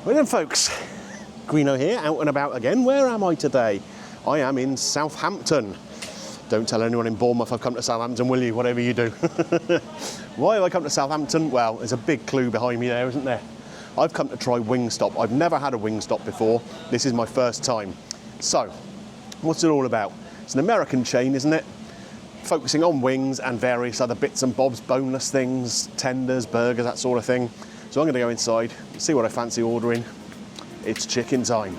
Well then folks, Greeno here, out and about again. Where am I today? I am in Southampton. Don't tell anyone in Bournemouth I've come to Southampton, will you? Whatever you do. Why have I come to Southampton? Well, there's a big clue behind me there, isn't there? I've come to try Wingstop. I've never had a Wingstop before. This is my first time. So, what's it all about? It's an American chain, isn't it? Focusing on wings and various other bits and bobs, boneless things, tenders, burgers, that sort of thing. So I'm going to go inside, see what I fancy ordering. It's chicken time.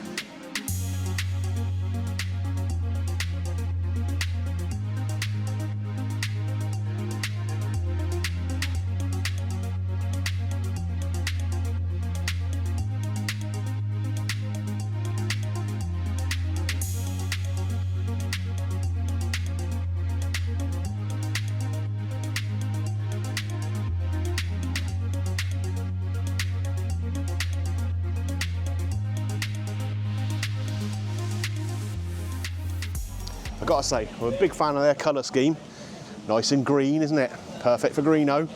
I've got to say, I'm a big fan of their colour scheme. Nice and green, isn't it? Perfect for Greeno.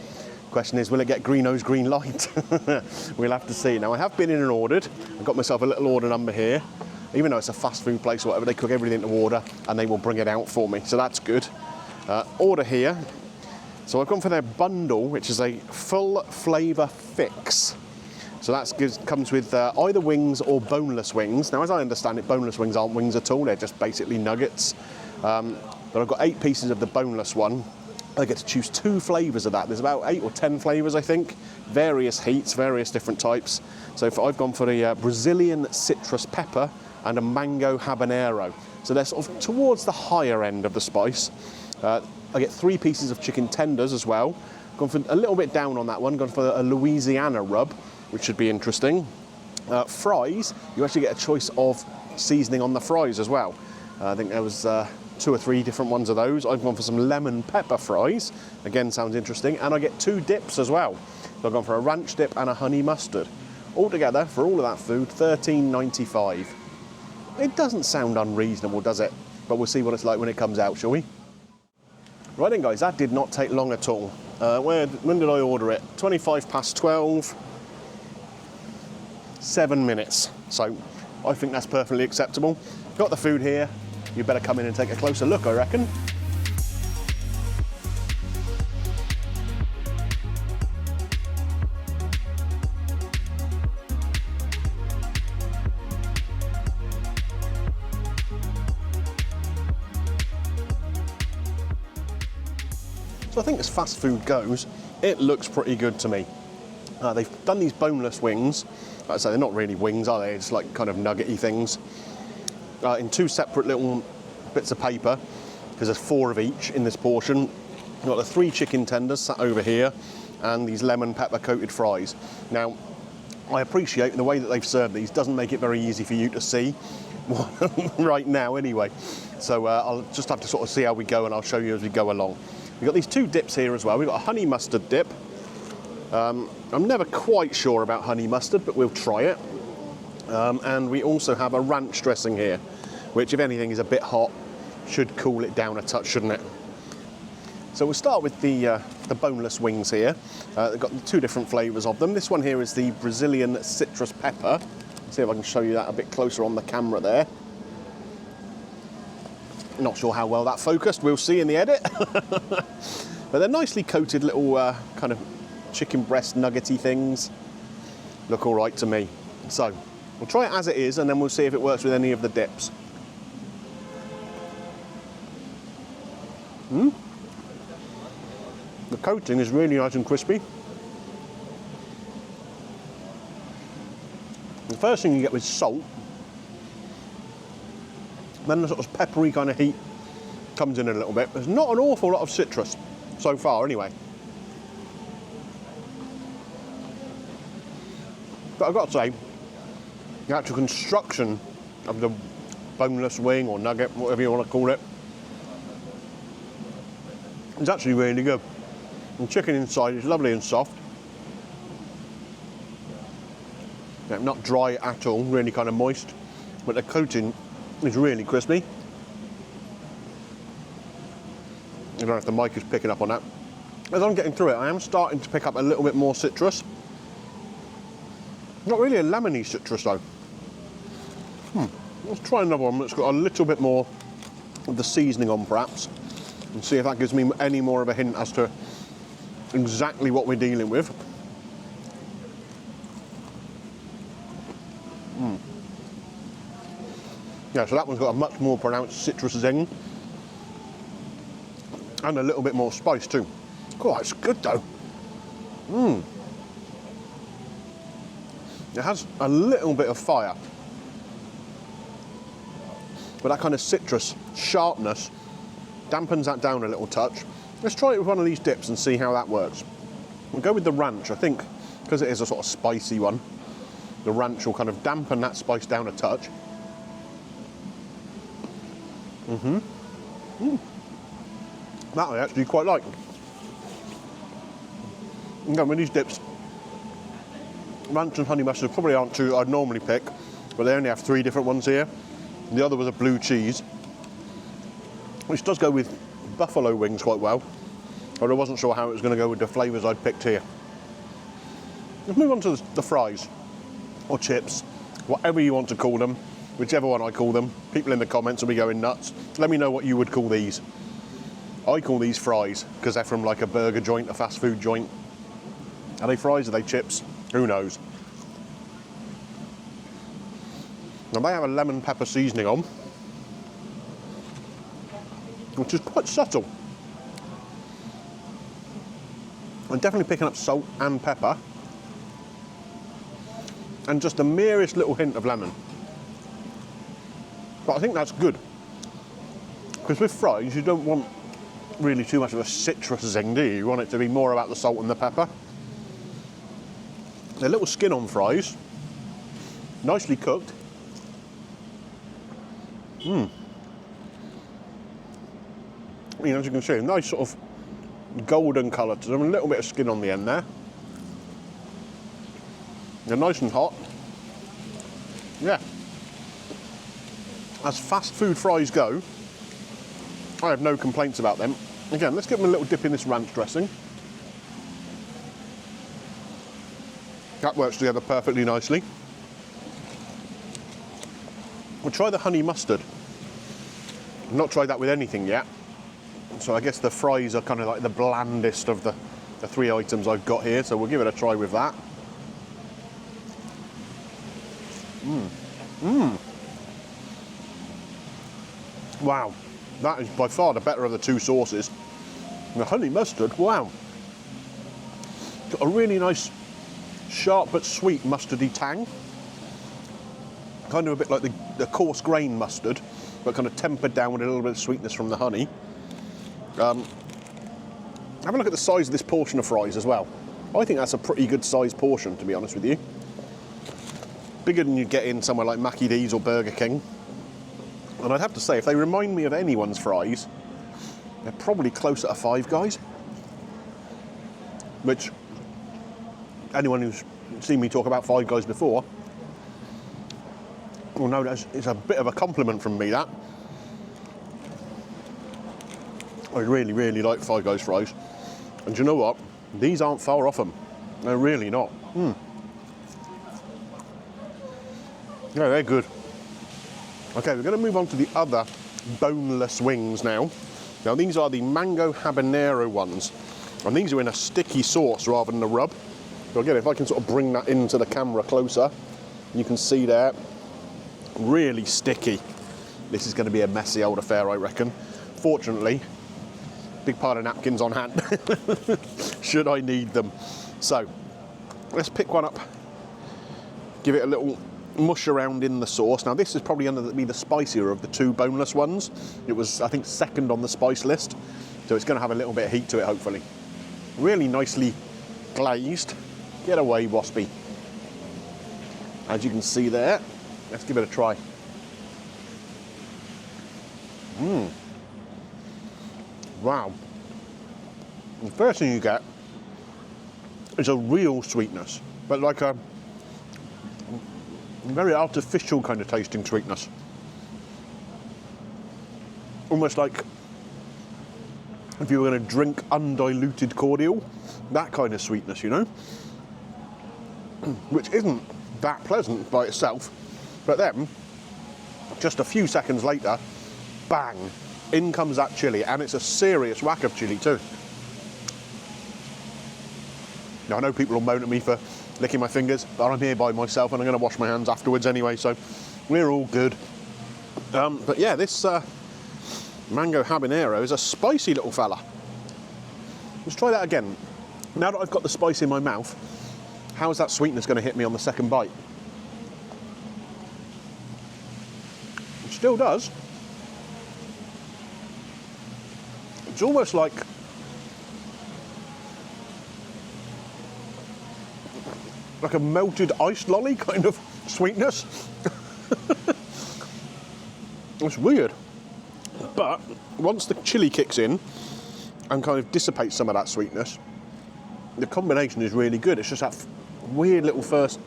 Question is, will it get Greeno's green light? We'll have to see. Now, I have been in and ordered. I've got myself a little order number here. Even though it's a fast food place or whatever, they cook everything to order and they will bring it out for me. So that's good. Order here. So I've gone for their bundle, which is a full flavour fix. So that comes with either wings or boneless wings. Now, as I understand it, boneless wings aren't wings at all. They're just basically nuggets. But I've got 8 pieces of the boneless one. I get to choose 2 flavours of that. There's about 8 or 10 flavours, I think. Various heats, various different types. So I've gone for the Brazilian citrus pepper and a mango habanero. So they're sort of towards the higher end of the spice. I get 3 pieces of chicken tenders as well. Gone for a little bit down on that one. Gone for a Louisiana rub, which should be interesting. Fries, you actually get a choice of seasoning on the fries as well. I think there was 2 or 3 different ones of those. I've gone for some lemon pepper fries. Again, sounds interesting. And I get 2 dips as well. So I've gone for a ranch dip and a honey mustard. Altogether, for all of that food, $13.95. It doesn't sound unreasonable, does it? But we'll see what it's like when it comes out, shall we? Right then, guys, that did not take long at all. When did I order it? 12:25. 7 minutes. So I think that's perfectly acceptable. Got the food here. You better come in and take a closer look, I reckon. So I think as fast food goes, it looks pretty good to me. They've done these boneless wings. Like I say, they're not really wings, are they? It's like kind of nuggety things. In 2 separate little bits of paper, because there's 4 of each in this portion. You've got the 3 chicken tenders sat over here, and these lemon pepper coated fries. Now, I appreciate the way that they've served these doesn't make it very easy for you to see right now anyway. So I'll just have to sort of see how we go, and I'll show you as we go along. We've got these 2 dips here as well. We've got a honey mustard dip. I'm never quite sure about honey mustard, but we'll try it. And we also have a ranch dressing here, which, if anything, is a bit hot. Should cool it down a touch, shouldn't it? So we'll start with the boneless wings here. They've got 2 different flavours of them. This one here is the Brazilian citrus pepper. Let's see if I can show you that a bit closer on the camera there. Not sure how well that focused. We'll see in the edit. But they're nicely coated little kind of chicken breast nuggety things. Look all right to me. So we'll try it as it is, and then we'll see if it works with any of the dips. The coating is really nice and crispy. The first thing you get with salt, then the sort of peppery kind of heat comes in a little bit. There's not an awful lot of citrus so far anyway. But I've got to say, the actual construction of the boneless wing or nugget, whatever you want to call it, is actually really good. The chicken inside is lovely and soft. Yeah, not dry at all, really kind of moist, but the coating is really crispy. I don't know if the mic is picking up on that. As I'm getting through it, I am starting to pick up a little bit more citrus. Not really a lemony citrus though. Let's try another one that's got a little bit more of the seasoning on perhaps, and see if that gives me any more of a hint as to exactly what we're dealing with. Yeah, so that one's got a much more pronounced citrus zing and a little bit more spice too. Oh, it's good though. It has a little bit of fire, but that kind of citrus sharpness dampens that down a little touch. Let's try it with one of these dips and see how that works. We'll go with the ranch, I think, because it is a sort of spicy one. The ranch will kind of dampen that spice down a touch. That I actually quite like. Again, with these dips, ranch and honey mustard probably aren't two I'd normally pick, but they only have 3 different ones here. The other was a blue cheese, which does go with buffalo wings quite well, but I wasn't sure how it was going to go with the flavours I'd picked here. Let's move on to the fries, or chips, whatever you want to call them, whichever one I call them. People in the comments will be going nuts. Let me know what you would call these. I call these fries because they're from like a burger joint, a fast food joint. Are they fries? Are they chips? Who knows? Now they have a lemon pepper seasoning on, which is quite subtle. I'm definitely picking up salt and pepper, and just the merest little hint of lemon. But I think that's good, because with fries you don't want really too much of a citrus zing, do you? You want it to be more about the salt and the pepper. A little skin on fries, nicely cooked. I mean, as you can see, a nice sort of golden colour to them, a little bit of skin on the end there. They're nice and hot. Yeah. As fast food fries go, I have no complaints about them. Again, let's give them a little dip in this ranch dressing. That works together perfectly nicely. We'll try the honey mustard. I've not tried that with anything yet. So I guess the fries are kind of like the blandest of the 3 items I've got here, so we'll give it a try with that. Wow, that is by far the better of the 2 sauces. The honey mustard, wow. Got a really nice, sharp but sweet mustardy tang. Kind of a bit like the coarse grain mustard, but kind of tempered down with a little bit of sweetness from the honey. Have a look at the size of this portion of fries as well. I think that's a pretty good sized portion, to be honest with you. Bigger than you'd get in somewhere like Mackie D's or Burger King. And I'd have to say, if they remind me of anyone's fries, they're probably closer to Five Guys. Which, anyone who's seen me talk about Five Guys before will know that it's a bit of a compliment from me, that. I really, really like Five Guys fries. And do you know what? These aren't far off them. They're really not. Yeah, they're good. Okay, we're going to move on to the other boneless wings now. Now, these are the mango habanero ones. And these are in a sticky sauce rather than a rub. So again, if I can sort of bring that into the camera closer, you can see there, really sticky. This is going to be a messy old affair, I reckon. Fortunately, big pile of napkins on hand, should I need them. So, let's pick one up, give it a little mush around in the sauce. Now, this is probably going to be the spicier of the 2 boneless ones. It was, I think, second on the spice list, so it's going to have a little bit of heat to it, hopefully. Really nicely glazed. Get away, Waspy. As you can see there, let's give it a try. Wow. The first thing you get is a real sweetness, but like a very artificial kind of tasting sweetness. Almost like if you were going to drink undiluted cordial, that kind of sweetness, you know? Which isn't that pleasant by itself. But then, just a few seconds later, bang, in comes that chilli, and it's a serious whack of chilli too. Now, I know people will moan at me for licking my fingers, but I'm here by myself and I'm going to wash my hands afterwards anyway, so we're all good. But yeah, this mango habanero is a spicy little fella. Let's try that again. Now that I've got the spice in my mouth, how is that sweetness going to hit me on the second bite? It still does. It's almost like a melted iced lolly kind of sweetness. It's weird. But once the chilli kicks in and kind of dissipates some of that sweetness, the combination is really good. It's just that weird little first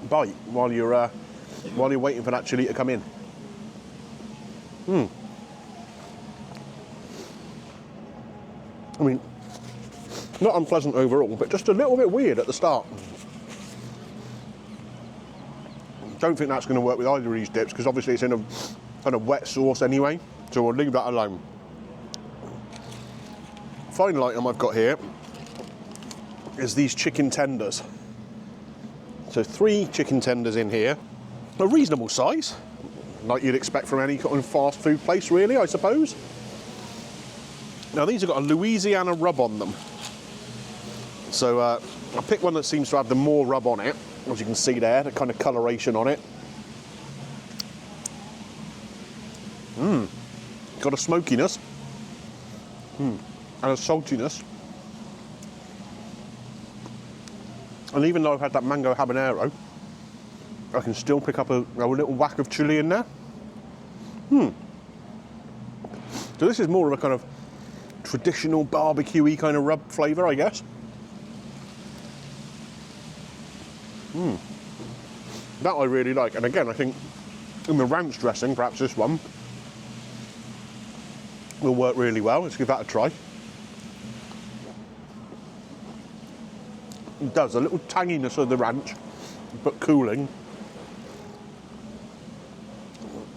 bite while you're waiting for that chilli to come in. I mean, not unpleasant overall, but just a little bit weird at the start. Don't think that's going to work with either of these dips because obviously it's in a kind of wet sauce anyway, so we'll leave that alone. Final item I've got here is these chicken tenders. So 3 chicken tenders in here, a reasonable size, like you'd expect from any kind of fast food place really, I suppose. Now these have got a Louisiana rub on them. So I picked one that seems to have the more rub on it, as you can see there, the kind of coloration on it. Got a smokiness. And a saltiness. And even though I've had that mango habanero, I can still pick up a little whack of chilli in there. So this is more of a kind of traditional barbecue-y kind of rub flavour, I guess. That I really like. And again, I think in the ranch dressing, perhaps this one will work really well. Let's give that a try. It does, a little tanginess of the ranch, but cooling.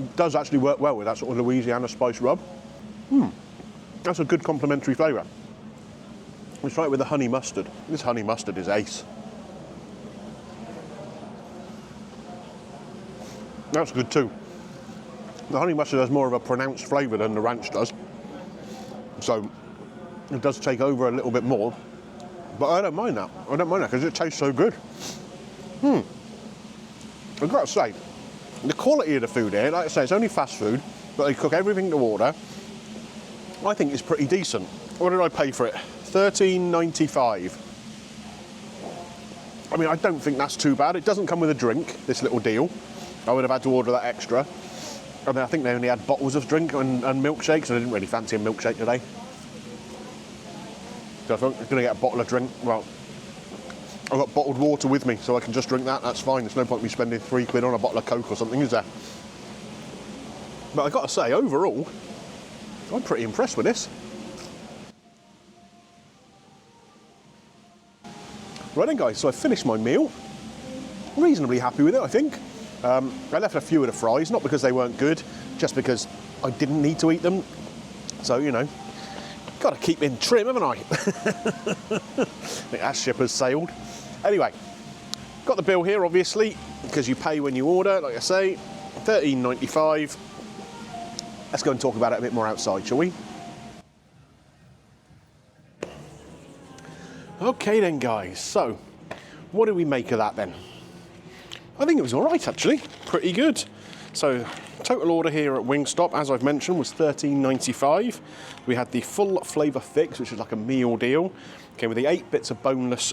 It does actually work well with that sort of Louisiana spice rub. That's a good complementary flavour. Let's try it with the honey mustard. This honey mustard is ace. That's good too. The honey mustard has more of a pronounced flavour than the ranch does. So it does take over a little bit more. But I don't mind that. I don't mind that because it tastes so good. I've got to say, the quality of the food here, like I say, it's only fast food, but they cook everything to order. I think it's pretty decent. What did I pay for it? $13.95. I mean, I don't think that's too bad. It doesn't come with a drink, this little deal. I would have had to order that extra. I mean, I think they only had bottles of drink and milkshakes. I didn't really fancy a milkshake today. So if I'm going to get a bottle of drink, well, I've got bottled water with me, so I can just drink that. That's fine. There's no point in me spending £3 on a bottle of Coke or something, is there? But I've got to say, overall, I'm pretty impressed with this. Right then, guys, so I've finished my meal. Reasonably happy with it, I think. I left a few of the fries, not because they weren't good, just because I didn't need to eat them. So, you know, got to keep in trim, haven't I? I think that ship has sailed. Anyway, got the bill here, obviously, because you pay when you order, like I say, $13.95. Let's go and talk about it a bit more outside, shall we? Okay then, guys, so what do we make of that then? I think it was all right, actually. Pretty good. So, total order here at Wingstop, as I've mentioned, was $13.95. We had the full flavour fix, which is like a meal deal. Came with the 8 bits of boneless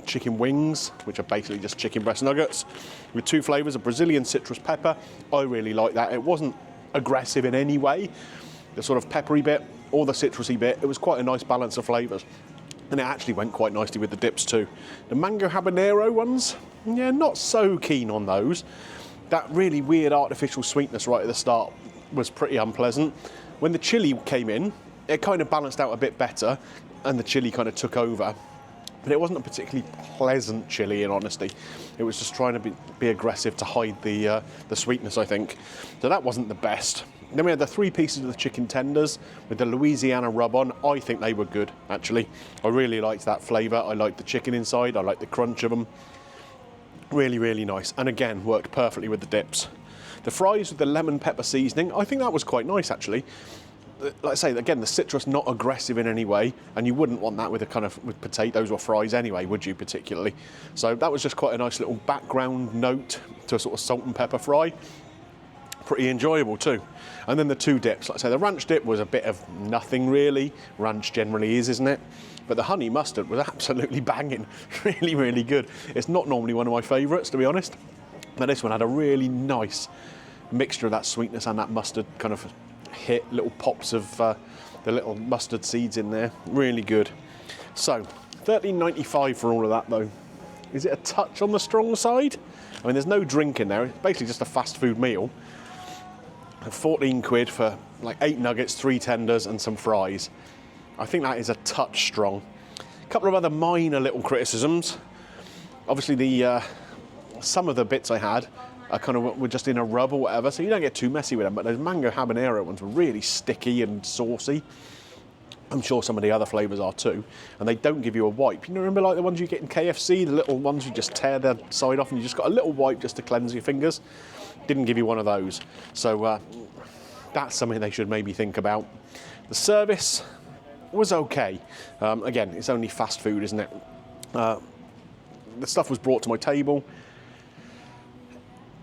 chicken wings, which are basically just chicken breast nuggets, with 2 flavours of Brazilian citrus pepper. I really like that. It wasn't aggressive in any way. The sort of peppery bit or the citrusy bit, it was quite a nice balance of flavours. And it actually went quite nicely with the dips too. The mango habanero ones, yeah, not so keen on those. That really weird artificial sweetness right at the start was pretty unpleasant. When the chilli came in, it kind of balanced out a bit better and the chilli kind of took over. but it wasn't a particularly pleasant chili, in honesty. It was just trying to be aggressive to hide the sweetness, I think. So that wasn't the best. Then we had the 3 pieces of the chicken tenders with the Louisiana rub on. I think they were good, actually. I really liked that flavour. I liked the chicken inside. I liked the crunch of them. Really, really nice. And again, worked perfectly with the dips. The fries with the lemon pepper seasoning, I think that was quite nice, actually. Like I say, again, the citrus not aggressive in any way, and you wouldn't want that with with potatoes or fries anyway, would you, particularly? So that was just quite a nice little background note to a sort of salt and pepper fry. Pretty enjoyable too. And then the 2 dips, like I say, the ranch dip was a bit of nothing really. Ranch generally is, isn't it? But the honey mustard was absolutely banging. Really, really good. It's not normally one of my favourites, to be honest, but this one had a really nice mixture of that sweetness and that mustard kind of hit, little pops of the little mustard seeds in there. Really good. So $13.95 for all of that though. Is it a touch on the strong side? I mean, there's no drink in there. It's basically just a fast food meal. 14 quid for like 8 nuggets, 3 tenders and some fries. I think that is a touch strong. A couple of other minor little criticisms. Obviously some of the bits I had kind of were just in a rub or whatever, so you don't get too messy with them, but those mango habanero ones were really sticky and saucy. I'm sure some of the other flavours are too, and they don't give you a wipe. You know, remember like the ones you get in KFC, the little ones you just tear the side off and you just got a little wipe just to cleanse your fingers? Didn't give you one of those. So that's something they should maybe think about. The service was okay. Again, it's only fast food, isn't it? The stuff was brought to my table.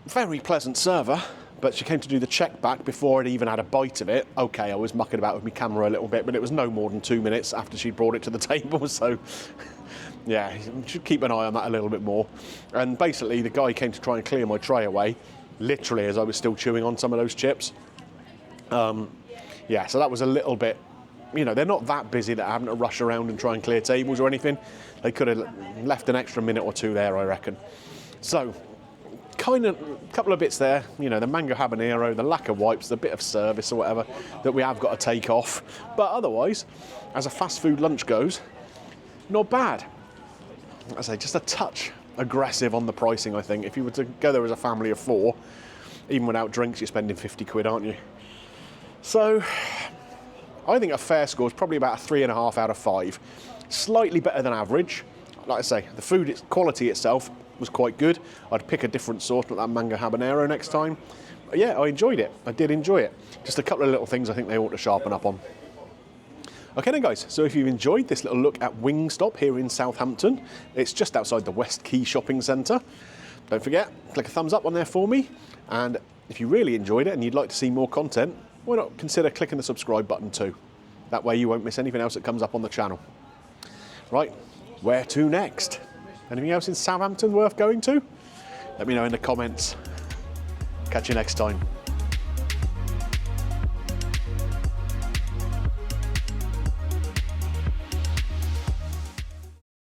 Very pleasant server, but she came to do the check back before I'd even had a bite of it. Okay, I was mucking about with my camera a little bit, but it was no more than 2 minutes after she brought it to the table, so yeah, you should keep an eye on that a little bit more. And basically, the guy came to try and clear my tray away, literally as I was still chewing on some of those chips. Yeah, so that was a little bit, you know, they're not that busy that having to rush around and try and clear tables or anything. They could have left an extra minute or 2 there, I reckon. So, kind of a couple of bits there, you know, the mango habanero, the lack of wipes, the bit of service or whatever that we have got to take off. But otherwise, as a fast food lunch goes, not bad. I say just a touch aggressive on the pricing, I think. If you were to go there as a family of 4, even without drinks, you're spending 50 quid, aren't you? So, I think a fair score is probably about a 3.5 out of 5. Slightly better than average. Like I say, the food quality itself was quite good. I'd pick a different sauce, like that mango habanero next time. But yeah, I enjoyed it. I did enjoy it. Just a couple of little things I think they ought to sharpen up on. Okay then guys, so if you've enjoyed this little look at Wingstop here in Southampton, it's just outside the West Quay Shopping Centre. Don't forget, click a thumbs up on there for me. And if you really enjoyed it and you'd like to see more content, why not consider clicking the subscribe button too? That way you won't miss anything else that comes up on the channel. Right, where to next? Anything else in Southampton worth going to? Let me know in the comments. Catch you next time.